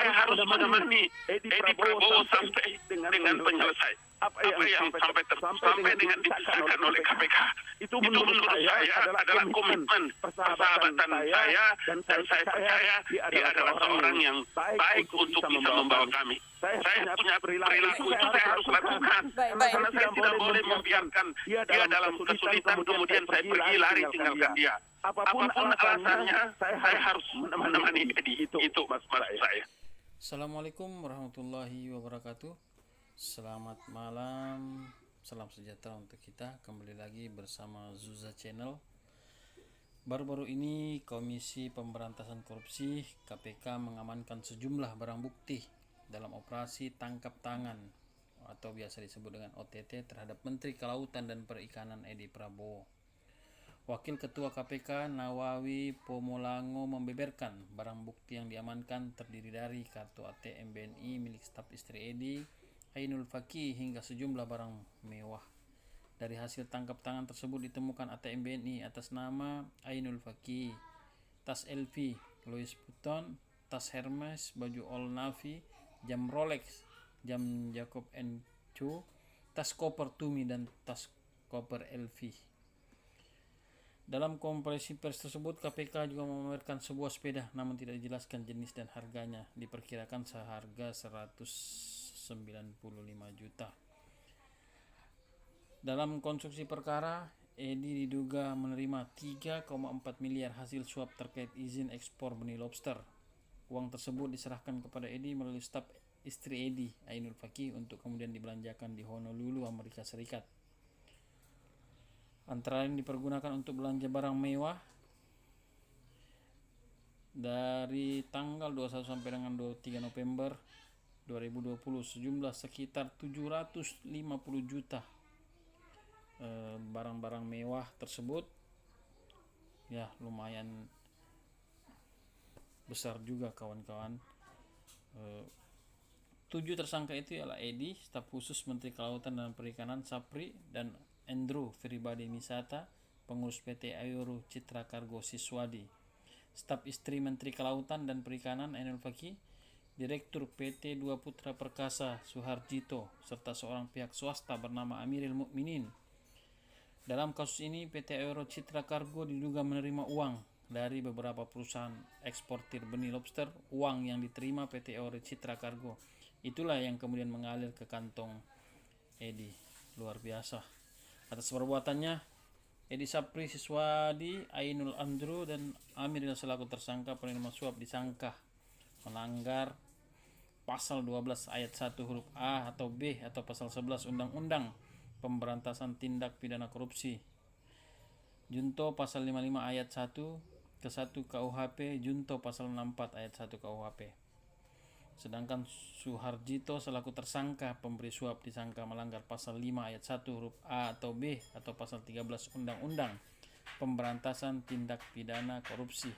saya harus menemani Edi Prabowo sampai dengan penyelesaian apa yang sampai dengan disahkan oleh KPK. Itu menurut saya adalah komitmen persahabatan saya, dan saya percaya dia adalah seorang yang baik untuk bisa membawa kami. Saya punya perilaku itu saya harus lakukan, karena saya tidak boleh membiarkan dia dalam kesulitan kemudian saya pergi lari tinggalkan dia. Apapun alasannya, saya harus menemani Edi. Itu maksud saya. Assalamualaikum warahmatullahi wabarakatuh. Selamat malam, salam sejahtera untuk kita. Kembali lagi bersama Zuza Channel. Baru-baru ini Komisi Pemberantasan Korupsi KPK mengamankan sejumlah barang bukti dalam operasi tangkap tangan atau biasa disebut dengan OTT terhadap Menteri Kelautan dan Perikanan Edi Prabowo. Wakil Ketua KPK Nawawi Pomolango membeberkan barang bukti yang diamankan terdiri dari kartu ATM BNI milik staf istri Edi, Ainul Fakih, hingga sejumlah barang mewah. Dari hasil tangkap tangan tersebut ditemukan ATM BNI atas nama Ainul Fakih, tas LV, Louis Vuitton, tas Hermes, baju Old Navy, jam Rolex, jam Jacob & Co, tas koper Tumi, dan tas koper LV. Dalam konferensi pers tersebut, KPK juga memamerkan sebuah sepeda namun tidak dijelaskan jenis dan harganya, diperkirakan seharga 195 juta. Dalam konstruksi perkara, Edi diduga menerima 3,4 miliar hasil suap terkait izin ekspor benih lobster. Uang tersebut diserahkan kepada Edi melalui staf istri Edi, Ainul Fakih, untuk kemudian dibelanjakan di Honolulu, Amerika Serikat. Antara lain dipergunakan untuk belanja barang mewah dari tanggal 21 sampai dengan 23 November 2020 sejumlah sekitar 750 juta. Barang-barang mewah tersebut ya lumayan besar juga kawan-kawan. 7 tersangka itu ialah Edi, staf khusus Menteri Kelautan dan Perikanan Sapri, dan Andrew Firibadi Misata, pengurus PT Aero Citra Cargo Siswadi, staf istri Menteri Kelautan dan Perikanan Ainul Fakih, Direktur PT Dua Putra Perkasa Suharjito, serta seorang pihak swasta bernama Amiril Mukminin. Dalam kasus ini, PT Aero Citra Cargo diduga menerima uang dari beberapa perusahaan eksportir benih lobster. Uang yang diterima PT Aero Citra Cargo itulah yang kemudian mengalir ke kantong Edi. Luar biasa. Atas perbuatannya, Edi Sapri Siswadi, Ainul Andrew, dan Amiril selaku tersangka penerima suap disangka melanggar pasal 12 ayat 1 huruf A atau B atau pasal 11 Undang-Undang Pemberantasan Tindak Pidana Korupsi, Junto pasal 55 ayat 1 ke 1 KUHP, Junto pasal 64 ayat 1 KUHP. Sedangkan Suharjito selaku tersangka pemberi suap disangka melanggar pasal 5 ayat 1 huruf A atau B atau pasal 13 Undang-Undang Pemberantasan Tindak Pidana Korupsi.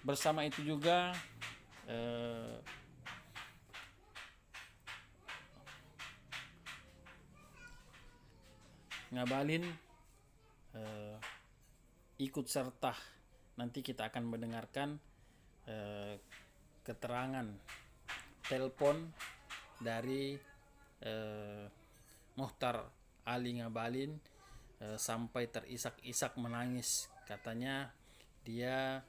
Bersama itu juga Ngabalin ikut serta. Nanti kita akan mendengarkan keterangan telepon dari Mohtar Ali Ngabalin sampai terisak-isak menangis. Katanya dia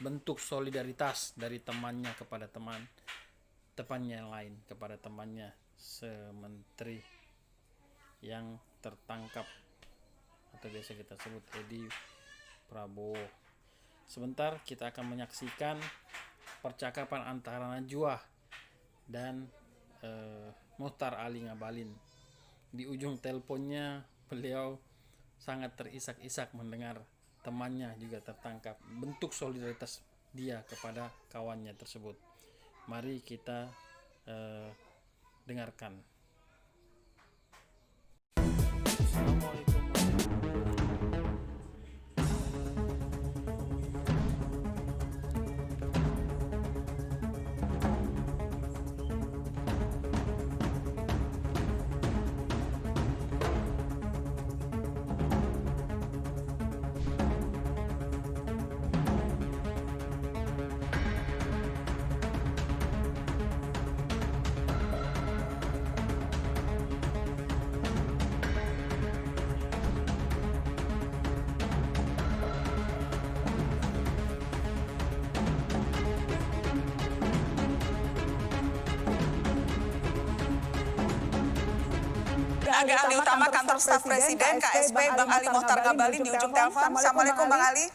bentuk solidaritas dari temannya kepada temannya yang lain, kepada temannya sementeri yang tertangkap atau biasa kita sebut Edi Prabowo. Sebentar kita akan menyaksikan percakapan antara Najwa dan Mohtar Ali Ngabalin. Di ujung teleponnya beliau sangat terisak-isak mendengar temannya juga tertangkap. Bentuk solidaritas dia kepada kawannya tersebut. Mari kita dengarkan. Assalamualaikum. tenaga ahli utama kantor staf presiden KSP Bang Ali Mohtar Ngabalin di ujung telepon. Assalamualaikum Bang Ali.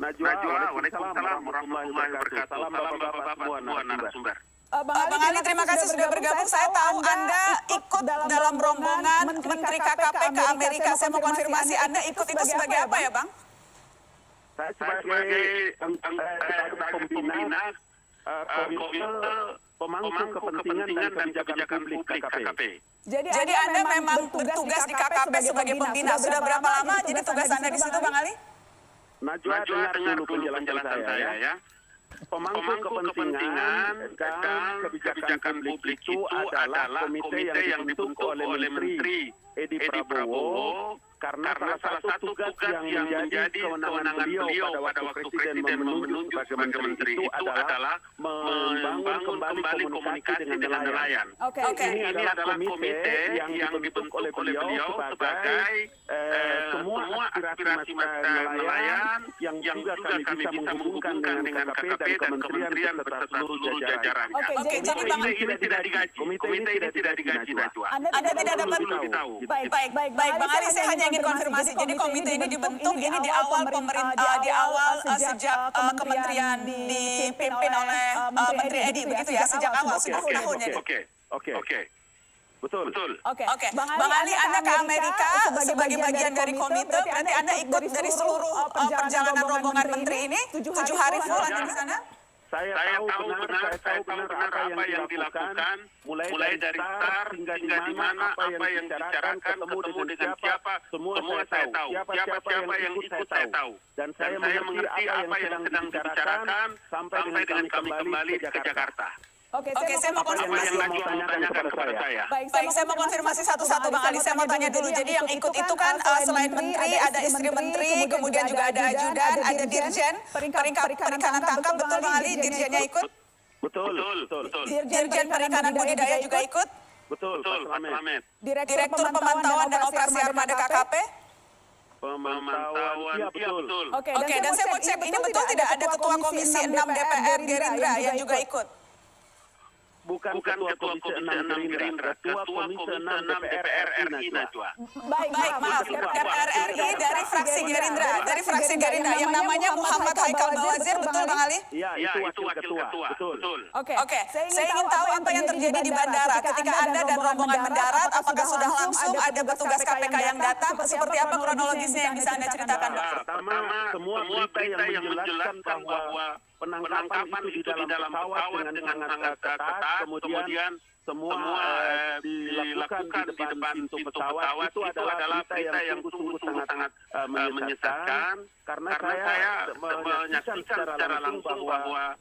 Najwa, waalaikumsalam warahmatullahi wabarakatuh. Salam bapak-bapak semua narasumber. Bang Ali, terima kasih sudah bergabung. Saya tahu Anda ikut dalam rombongan Menteri KKP ke Amerika. Saya mau konfirmasi Anda ikut itu sebagai apa ya, Bang? Saya sebagai pembina komite pemangku kepentingan dan kebijakan publik KKP. Jadi Anda memang bertugas di KKP sebagai pembina. Sudah berapa lama jadi tugas Anda di situ, Bang Ali? Najwa, dengar dulu penjelasan saya ya. Pemangku kepentingan dan kebijakan publik itu adalah komite yang dibentuk oleh Menteri Edi Prabowo karena salah satu tugas yang menjadi kewenangan beliau pada waktu Presiden menunjuk sebagai Menteri itu adalah membangun kembali komunikasi dengan nelayan. Ini adalah komite yang dibentuk oleh beliau sebagai semua aspirasi nelayan yang juga kami bisa menghubungkan dengan KKP dan kementerian beserta seluruh jajarannya. Oke, jadi Bang Ali ini tidak digaji. Komite ini tidak digaji, Najwa. Anda tidak dapat baik Bang Ali, saya hanya ingin konfirmasi. Jadi komite ini dibentuk ini di awal pemerintah sejak kementerian dipimpin oleh Menteri Edi begitu ya, sejak awal sudah tahunnya. Oke. Betul. Oke. Bang Ali, Anda ke Amerika sebagai bagian dari komite, berarti Anda ikut dari seluruh perjalanan rombongan menteri ini 7 hari full Anda di sana? Saya tahu benar apa yang dilakukan, mulai dari start hingga di mana apa yang dibicarakan, ketemu dengan siapa, semua saya tahu. Siapa yang ikut saya tahu. Dan saya mengerti apa yang sedang dibicarakan sampai dengan kami kembali ke Jakarta. Oke, saya mau konfirmasi. Tanyakan kepada saya. Baik, saya mau konfirmasi satu-satu Bang Ali. Saya mau tanya dulu. Jadi yang ikut itu kan selain menteri, ada istri menteri, kemudian juga ada ajudan, ada dirjen, perikanan tangkap, betul Bang Ali? Dirjennya ikut? Betul. Dirjen perikanan budidaya juga ikut? Betul, Pak Slamet. Direktur pemantauan dan operasi armada KKP? Pemantauan, iya betul. Oke, dan saya mau cek, ini betul tidak ada Ketua Komisi 6 DPR Gerindra yang juga ikut? Bukan Ketua Komisi 6 Gerindra, Ketua Komisi 6 DPR RI, Najwa. Baik, maaf. DPR RI dari fraksi Gerindra, yang namanya Muhammad Haikal Bawazir, betul Bang Ali? Iya, itu wakil ketua, betul. Oke, saya ingin tahu apa yang terjadi di bandara ketika Anda dan rombongan mendarat, apakah sudah langsung ada petugas KPK yang datang, seperti apa kronologisnya yang bisa Anda ceritakan, Pak? Pertama, semua berita yang menjelaskan bahwa penangkapan itu di dalam pesawat dengan sangat ketat, kemudian semua dilakukan di depan pintu pesawat, itu adalah berita yang sungguh-sungguh sangat menyesatkan, karena saya menyaksikan secara langsung bahwa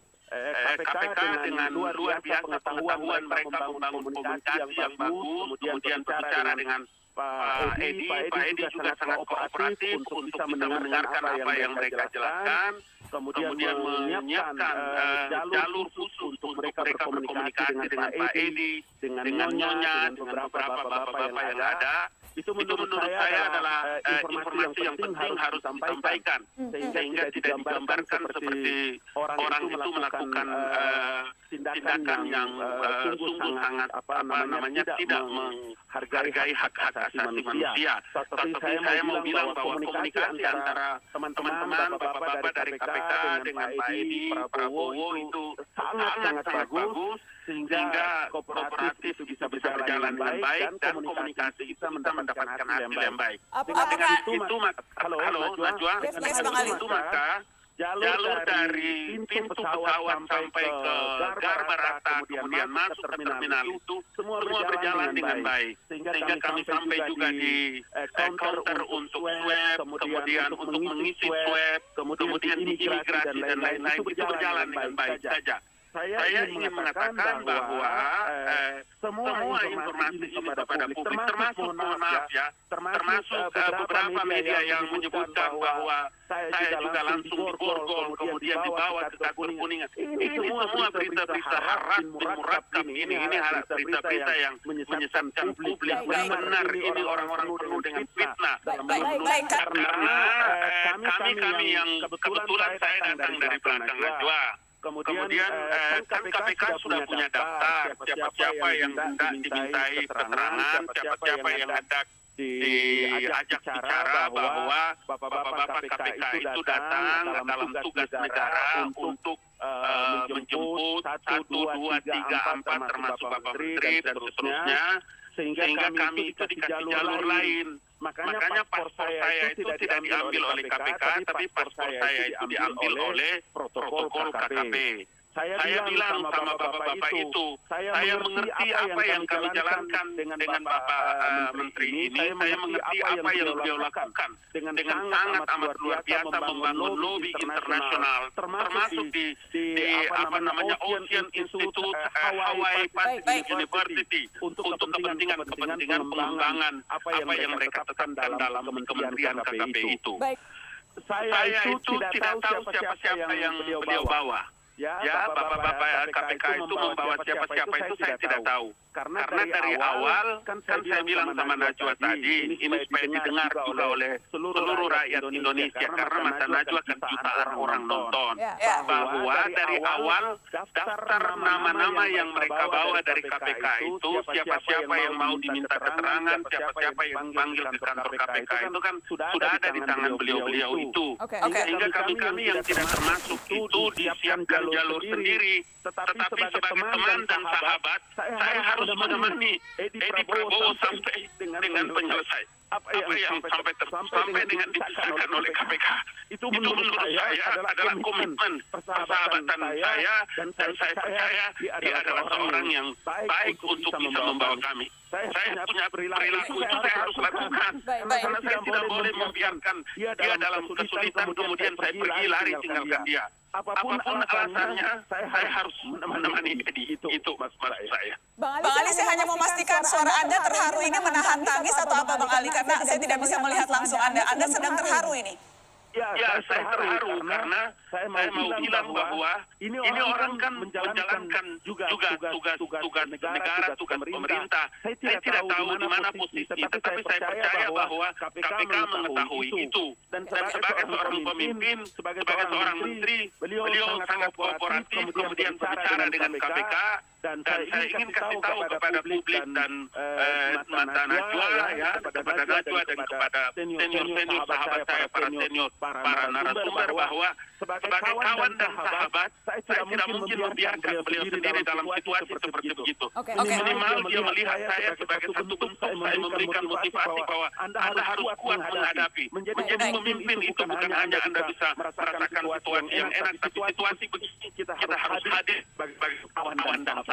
KPK dengan luar biasa pengetahuan mereka membangun komunikasi yang bagus, kemudian berbicara dengan Pak Edi juga sangat kooperatif untuk bisa mendengarkan apa yang mereka jelaskan, kemudian menyiapkan jalur khusus untuk mereka berkomunikasi dengan Pak Edi, dengan Nyonya, dengan beberapa bapak-bapak yang ada. Itu menurut saya adalah informasi yang penting harus disampaikan, sehingga tidak digambarkan seperti orang itu melakukan tindakan yang sungguh sangat tidak menghargai hak asasi manusia. Tapi saya mau bilang bahwa komunikasi antara teman-teman bapak-bapak dari KPK dengan Pak Edi Prabowo itu sangat bagus, sehingga kooperatif bisa berjalan dengan baik dan komunikasi bisa mendapatkan hasil yang baik. Dengan itu, Najwa, dengan itu maka jalur dari pintu pesawat sampai ke Garbarata kemudian masuk ke terminal itu semua berjalan dengan baik, sehingga kami sampai juga di counter untuk swab, kemudian untuk mengisi swab, kemudian di imigrasi dan lain-lain, itu berjalan dengan baik saja. Saya ingin mengatakan bahwa semua informasi ini kepada publik, termasuk beberapa media yang menyebutkan bahwa saya juga langsung diborgol, kemudian dibawa ke kantor Kuningan. Ini semua berita-berita haram bin murakab, ini berita-berita yang menyesatkan publik. Benar, ini orang-orang penuh dengan fitnah. Karena kami yang kebetulan saya datang dari belakang Najwa. Kemudian kan KPK sudah punya daftar siapa-siapa yang hendak dimintai keterangan, siapa-siapa yang hendak diajak bicara bahwa bapak-bapak KPK itu datang dalam tugas negara untuk menjemput 1, 2, 3, 4 termasuk Bapak Menteri dan seterusnya, sehingga kami itu dikasih jalur lain. Makanya paspor saya itu tidak diambil oleh KPK, tapi paspor saya itu diambil oleh protokol KKP. Saya bilang sama bapak-bapak itu, saya mengerti apa yang kami jalankan dengan Bapak Menteri ini, saya mengerti apa yang beliau lakukan dengan sangat amat luar biasa membangun lobby internasional, termasuk di Ocean Institute Hawaii Pacific University untuk kepentingan pengembangan apa yang mereka tekankan dalam Kementerian KKP itu. Saya itu tidak tahu siapa-siapa yang beliau bawa. Ya, bapak-bapak KPK itu membawa siapa-siapa itu saya tidak tahu. Karena dari awal kan saya bilang sama Najwa tadi, ini supaya didengar juga oleh seluruh rakyat Indonesia, karena mata Najwa kan jutaan orang nonton, bahwa dari awal daftar nama-nama yang mereka bawa dari KPK itu, siapa-siapa yang mau diminta keterangan, siapa-siapa yang dipanggil ke kantor KPK itu kan sudah ada di tangan beliau-beliau itu. Sehingga kami yang tidak termasuk itu disiapkan jalur sendiri. Tetapi sebagai teman dan sahabat, saya harus menemani Edi Prabowo sampai dengan penyelesai. Apa yang sampai dengan dipisahkan oleh KPK. Itu menurut saya adalah komitmen persahabatan saya, dan saya percaya dia adalah seorang yang baik untuk bisa membawa kami. Saya punya perilaku itu saya harus lakukan. Karena saya tidak boleh membiarkan dia dalam kesulitan kemudian saya pergi lari tinggalkan dia. Apapun alasannya, saya harus menemani Edi. Itu maksud saya. Bang Ali, saya hanya memastikan suara Anda terharu ini menahan tangis atau apa Bang Ali? Karena saya tidak bisa melihat langsung Anda. Anda sedang terharu ini. Ya, saya terharu karena saya mau bilang bahwa ini orang kan menjalankan juga tugas negara, tugas pemerintah. Saya tidak tahu di mana posisi, tetapi saya percaya bahwa KPK mengetahui itu. Dan sebagai seorang pemimpin, sebagai seorang menteri, beliau sangat kooperatif, kemudian berbicara dengan KPK. Dan saya ingin kasih tahu kepada publik dan mata Najwa, ya, kepada Najwa dan kepada senior sahabat saya, para senior, para narasumber, bahwa sebagai kawan dan sahabat, saya tidak mungkin membiarkan beliau sendiri dalam situasi seperti begitu. Minimal dia melihat saya sebagai satu bentuk saya memberikan motivasi bahwa Anda harus kuat menghadapi. Menjadi pemimpin itu bukan hanya Anda bisa merasakan situasi yang enak, tapi situasi begini kita harus hadir bagi kawan dan sahabat.